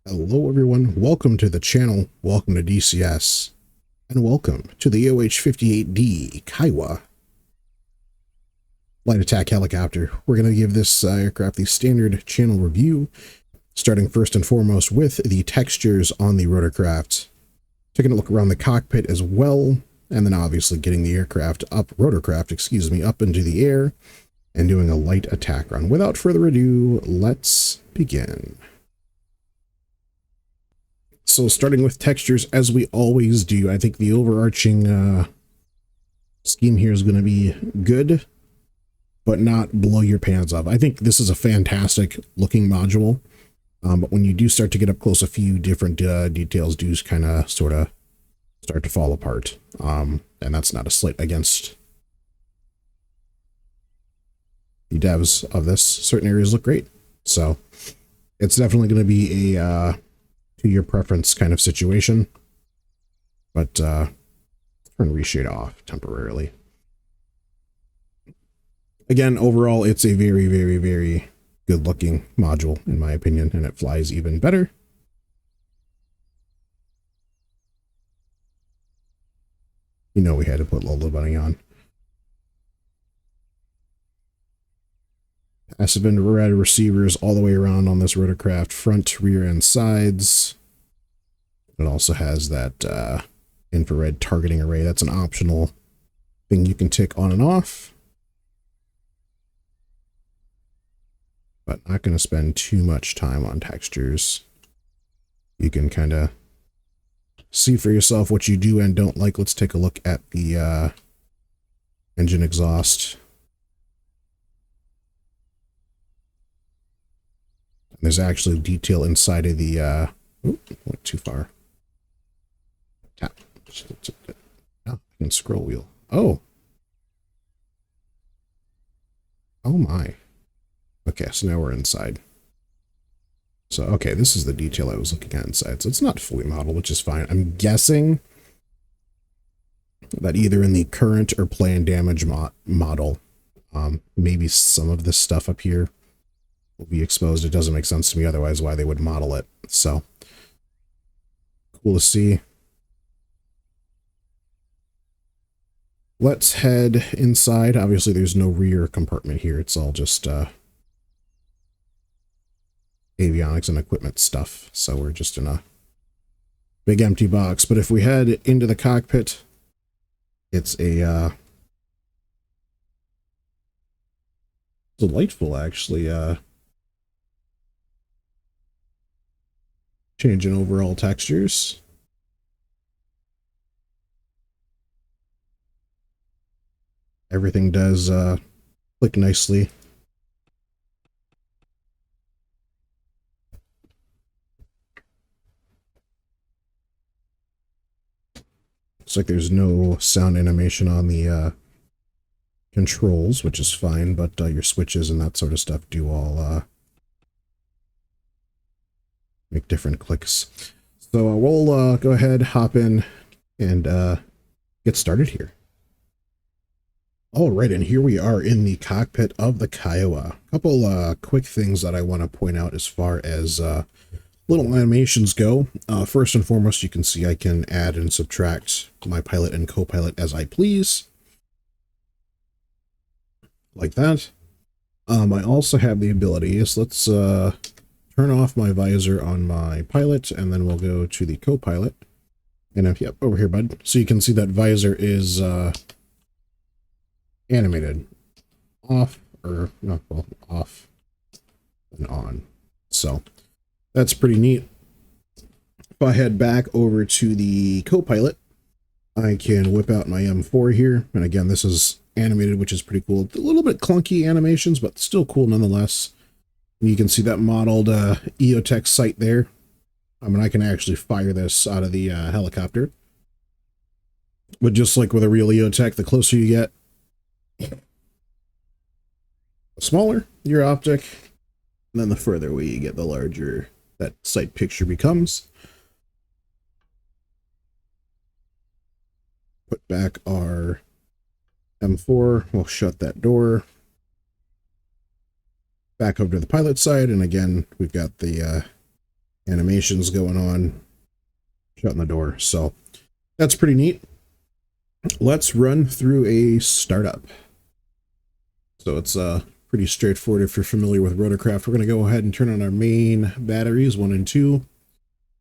Hello everyone, welcome to the channel, welcome to DCS, and welcome to the OH-58D Kiowa light attack helicopter. We're going to give this aircraft the standard channel review, starting first and foremost with the textures on the rotorcraft, taking a look around the cockpit as well, and then obviously getting the rotorcraft, up into the air and doing a light attack run. Without further ado, let's begin. So starting with textures, as we always do, I think the overarching scheme here is going to be good, but not blow your pants off. I think this is a fantastic looking module, but when you do start to get up close, a few different details do kind of sort of start to fall apart. And that's not a slight against the devs of this. Certain areas look great. So it's definitely going to be a to your preference kind of situation, but turn reshade off temporarily. Again, overall, it's a very, very, very good looking module in my opinion, and it flies even better. You know, we had to put Lola Bunny on. Passive infrared receivers all the way around on this rotorcraft, front, rear, and sides. It also has that infrared targeting array. That's an optional thing you can tick on and off. But not going to spend too much time on textures. You can kind of see for yourself what you do and don't like. Let's take a look at the engine exhaust. There's actually detail inside of the went too far. Tap. Oh, I can scroll wheel. Oh my. Okay, so now we're inside. So okay, this is the detail I was looking at inside. So it's not fully modeled, which is fine. I'm guessing that either in the current or planned damage model, maybe some of this stuff up here will be exposed. It doesn't make sense to me otherwise why they would model it. So cool to see. Let's head inside. Obviously there's no rear compartment here. It's all just avionics and equipment stuff. So we're just in a big empty box. But if we head into the cockpit, it's a delightful actually change in overall textures. Everything does click nicely. Looks like there's no sound animation on the controls, which is fine, but your switches and that sort of stuff do all make different clicks. So we'll go ahead, hop in, and get started here. All right, and here we are in the cockpit of the Kiowa. A couple quick things that I want to point out as far as little animations go. First and foremost, you can see I can add and subtract my pilot and co-pilot as I please. Like that. I also have the ability, so let's turn off my visor on my pilot, and then we'll go to the co-pilot. And yep, over here, bud. So you can see that visor is animated. Off, or not, well, off and on. So that's pretty neat. If I head back over to the co-pilot, I can whip out my M4 here. And again, this is animated, which is pretty cool. A little bit clunky animations, but still cool nonetheless. And you can see that modeled EOTech sight there. I mean, I can actually fire this out of the helicopter. But just like with a real EOTech, the closer you get, the smaller your optic, and then the further away you get, the larger that sight picture becomes. Put back our M4, we'll shut that door. Back over to the pilot side, and again, we've got the animations going on, shutting the door. So that's pretty neat. Let's run through a startup. So it's pretty straightforward if you're familiar with rotorcraft. We're going to go ahead and turn on our main batteries, 1 and 2.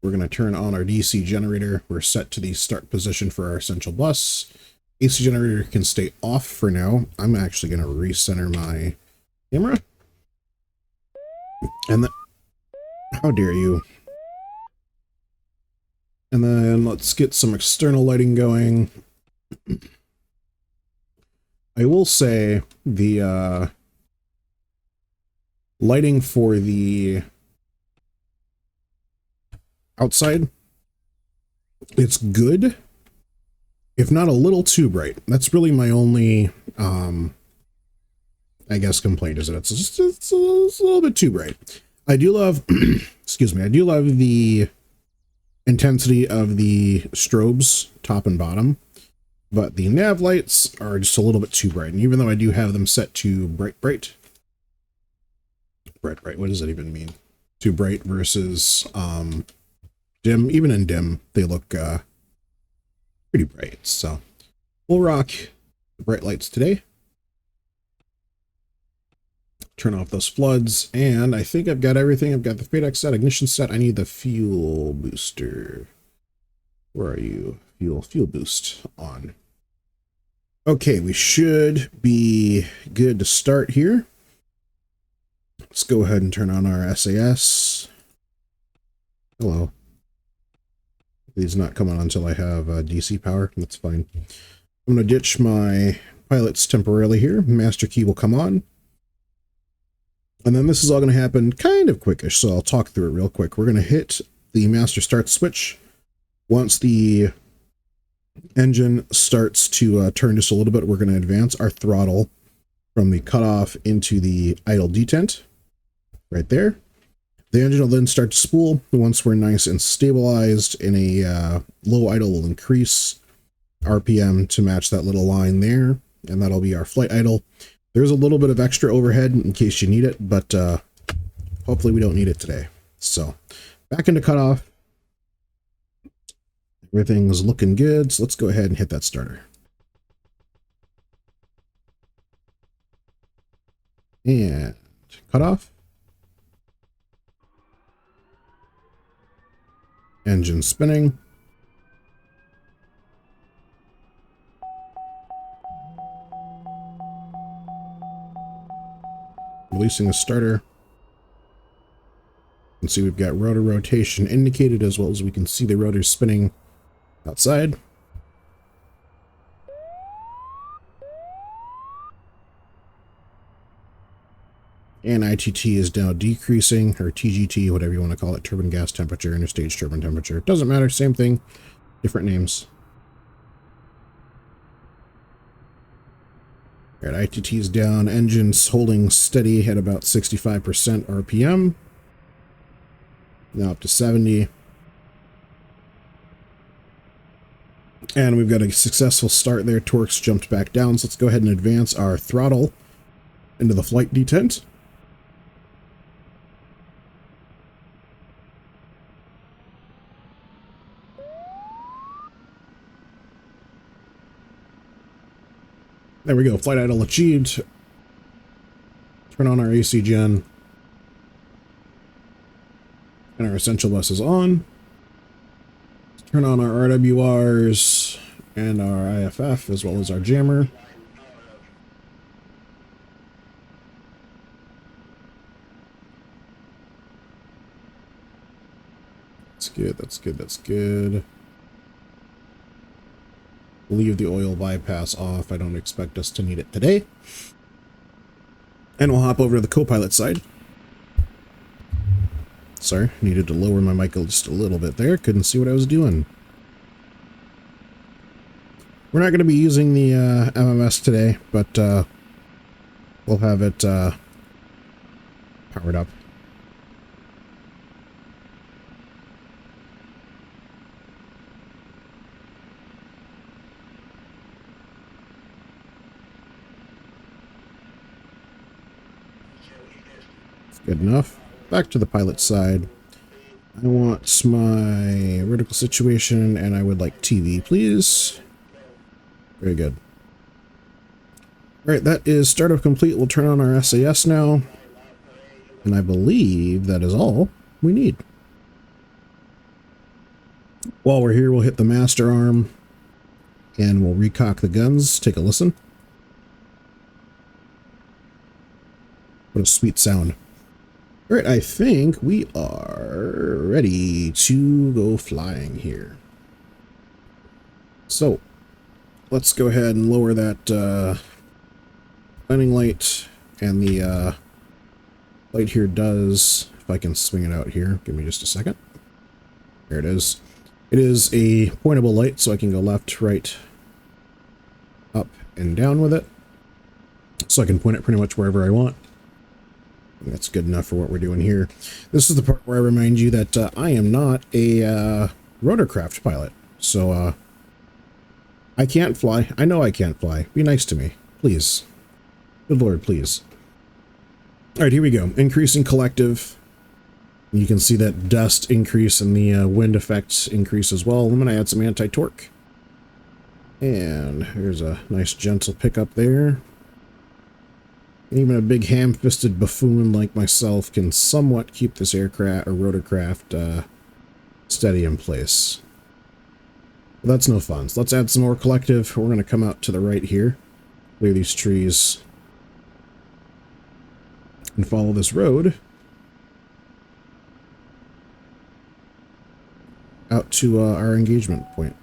We're going to turn on our DC generator. We're set to the start position for our essential bus. AC generator can stay off for now. I'm actually going to recenter my camera. And then, how dare you? And then let's get some external lighting going. I will say the lighting for the outside, it's good, if not a little too bright. That's really my only, I guess, complaint is that it's a little bit too bright. I do love, excuse me, I do love the intensity of the strobes, top and bottom, but the nav lights are just a little bit too bright. And even though I do have them set to bright, what does that even mean? Too bright versus dim. Even in dim, they look pretty bright. So we'll rock the bright lights today. Turn off those floods, and I think I've got everything. I've got the FADEX set, ignition set. I need the fuel booster. Where are you? Fuel boost on. Okay, we should be good to start here. Let's go ahead and turn on our SAS. Hello. He's not coming on until I have DC power. That's fine. I'm going to ditch my pilots temporarily here. Master key will come on. And then this is all going to happen kind of quickish, so I'll talk through it real quick. We're going to hit the master start switch. Once the engine starts to turn just a little bit, we're going to advance our throttle from the cutoff into the idle detent. Right there. The engine will then start to spool. Once we're nice and stabilized in a low idle, will increase RPM to match that little line there, and that'll be our flight idle. There's a little bit of extra overhead in case you need it, but hopefully we don't need it today. So back into cutoff. Everything's looking good, so let's go ahead and hit that starter. And cutoff. Engine spinning. Releasing the starter. You can see we've got rotor rotation indicated, as well as we can see the rotors spinning outside. And ITT is now decreasing, or TGT, whatever you want to call it, turbine gas temperature, interstage turbine temperature. Doesn't matter, same thing, different names. All right, ITT is down, engines holding steady at about 65% RPM. Now up to 70. And we've got a successful start there. Torques jumped back down, so let's go ahead and advance our throttle into the flight detent. There we go, flight idle achieved. Turn on our AC gen. And our essential bus is on. Turn on our RWRs and our IFF, as well as our jammer. That's good, that's good, that's good. Leave the oil bypass off. I don't expect us to need it today. And we'll hop over to the co-pilot side. Sorry, needed to lower my mic just a little bit there. Couldn't see what I was doing. We're not going to be using the MMS today, but we'll have it powered up. Good enough. Back to the pilot side. I want my vertical situation, and I would like TV, please. Very good. All right, that is startup complete. We'll turn on our SAS now. And I believe that is all we need. While we're here, we'll hit the master arm and we'll recock the guns. Take a listen. What a sweet sound. All right, I think we are ready to go flying here. So let's go ahead and lower that landing light, and the light here does, if I can swing it out here, give me just a second. There it is. It is a pointable light, so I can go left, right, up, and down with it. So I can point it pretty much wherever I want. And that's good enough for what we're doing here. This is the part where I remind you that I am not a rotorcraft pilot. So I can't fly. I know I can't fly. Be nice to me, please. Good Lord, please. All right, here we go. Increasing collective. You can see that dust increase and the wind effects increase as well. I'm going to add some anti-torque. And here's a nice gentle pickup there. Even a big ham-fisted buffoon like myself can somewhat keep this aircraft or rotorcraft steady in place. But that's no fun. So let's add some more collective. We're going to come out to the right here, clear these trees, and follow this road out to our engagement point.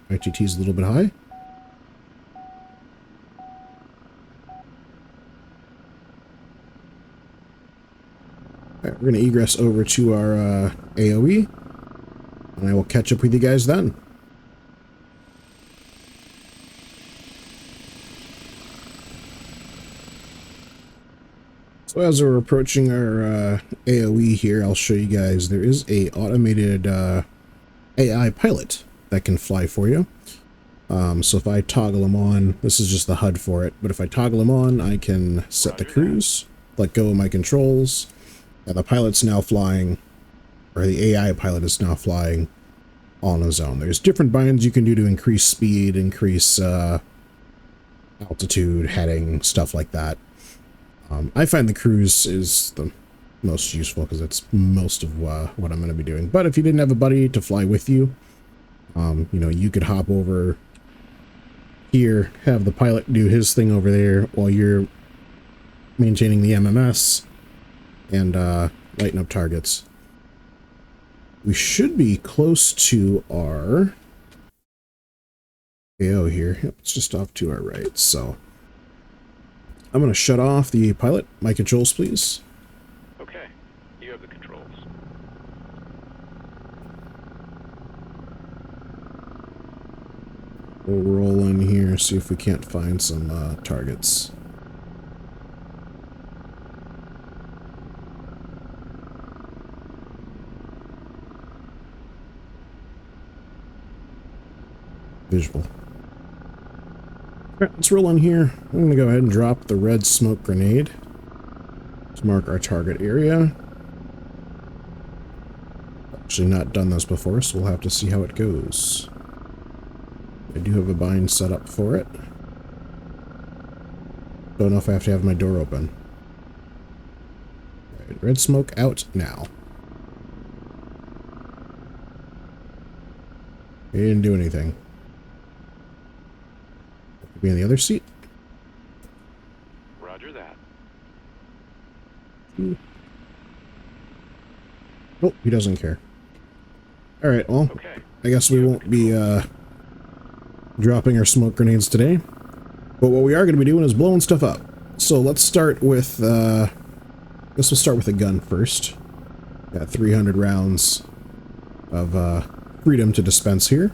ITT is a little bit high. All right, we're going to egress over to our AOE, and I will catch up with you guys then. So as we're approaching our AOE here, I'll show you guys there is a automated AI pilot that can fly for you. So if I toggle them on, this is just the HUD for it, but if I toggle them on, I can set the cruise, let go of my controls, and the pilot's now flying, or the AI pilot is now flying on his own. There's different binds you can do to increase speed, increase altitude, heading, stuff like that. I find the cruise is the most useful because it's most of what I'm going to be doing. But if you didn't have a buddy to fly with you, you know, you could hop over here, have the pilot do his thing over there while you're maintaining the MMS and lighten up targets. We should be close to our AO here. Yep, it's just off to our right, so I'm going to shut off the pilot. My controls, please. Okay, you have the controls. We'll roll in here, see if we can't find some targets. Visual. Alright, let's roll in here. I'm going to go ahead and drop the red smoke grenade to mark our target area. Actually not done this before, so we'll have to see how it goes. I do have a bind set up for it. Don't know if I have to have my door open. Alright, red smoke out now. He didn't do anything. Be in the other seat. Roger that. Oh, he doesn't care. Alright, well, Okay. I guess we won't be dropping our smoke grenades today. But what we are going to be doing is blowing stuff up. So let's start with, I guess we'll start with a gun first. Got 300 rounds of freedom to dispense here.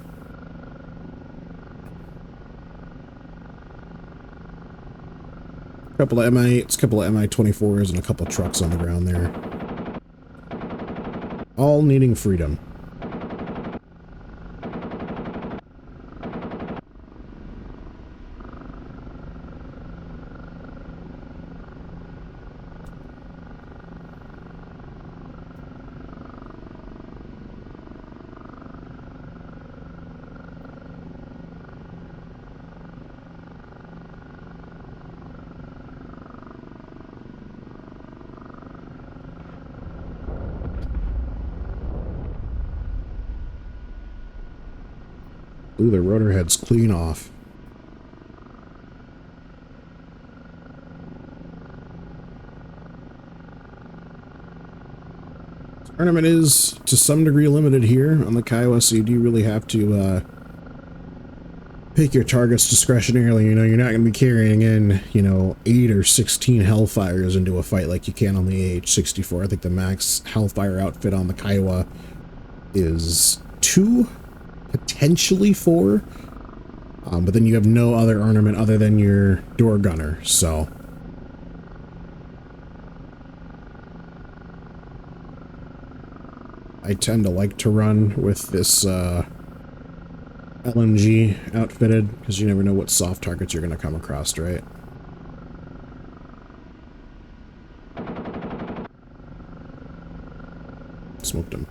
A couple of MI8s, a couple of MI24s, and a couple of trucks on the ground there. All needing freedom. Ooh, the rotor head's clean off. Tournament is to some degree limited here on the Kiowa, so you do really have to pick your targets discretionarily. You know, you're not going to be carrying in, you know, 8 or 16 Hellfires into a fight like you can on the AH-64. I think the max Hellfire outfit on the Kiowa is 2, potentially 4. But then you have no other ornament other than your door gunner, so... I tend to like to run with this LMG outfitted, because you never know what soft targets you're going to come across, right? Smoked him.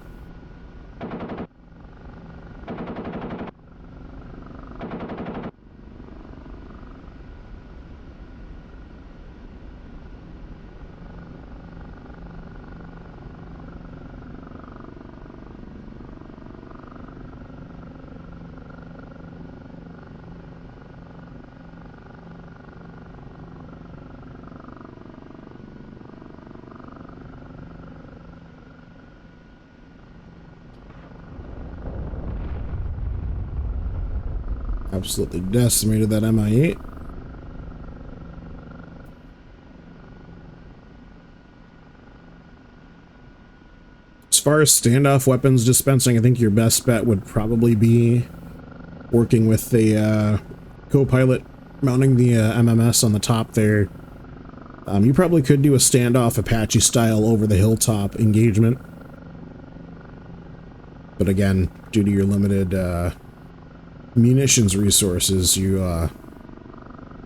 Absolutely decimated that MI8. As far as standoff weapons dispensing, I think your best bet would probably be working with the co-pilot, mounting the MMS on the top there. You probably could do a standoff Apache style over the hilltop engagement. But again, due to your limited munitions resources, you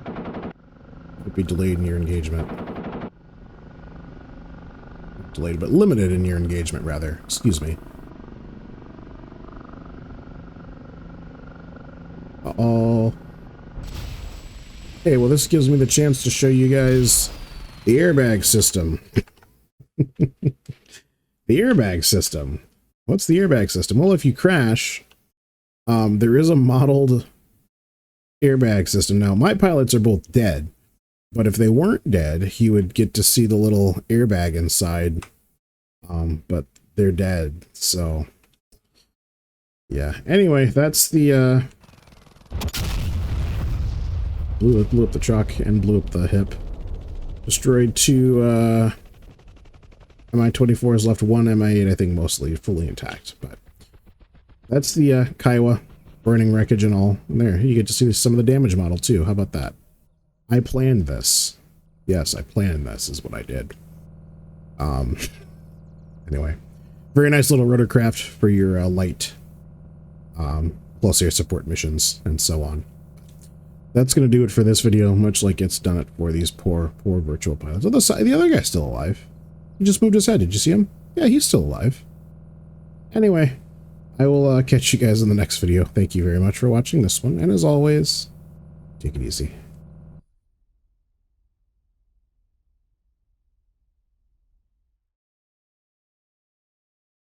would be delayed in your engagement. Delayed, but limited in your engagement, rather. Excuse me. Uh-oh. Hey, well, this gives me the chance to show you guys the airbag system. The airbag system. What's the airbag system? Well, if you crash... there is a modeled airbag system. Now, my pilots are both dead, but if they weren't dead, he would get to see the little airbag inside. But they're dead, so yeah. Anyway, that's the blew up the truck and blew up the hip. Destroyed 2 Mi-24s, left 1 Mi-8, I think mostly fully intact, but that's the Kiowa, burning wreckage and all. And there, you get to see some of the damage model too. How about that? I planned this. Yes, I planned this is what I did. Anyway, very nice little rotorcraft for your light plus air support missions and so on. That's going to do it for this video, much like it's done it for these poor virtual pilots. Oh, the other guy's still alive. He just moved his head. Did you see him? Yeah, he's still alive. Anyway, I will catch you guys in the next video. Thank you very much for watching this one, and as always, take it easy.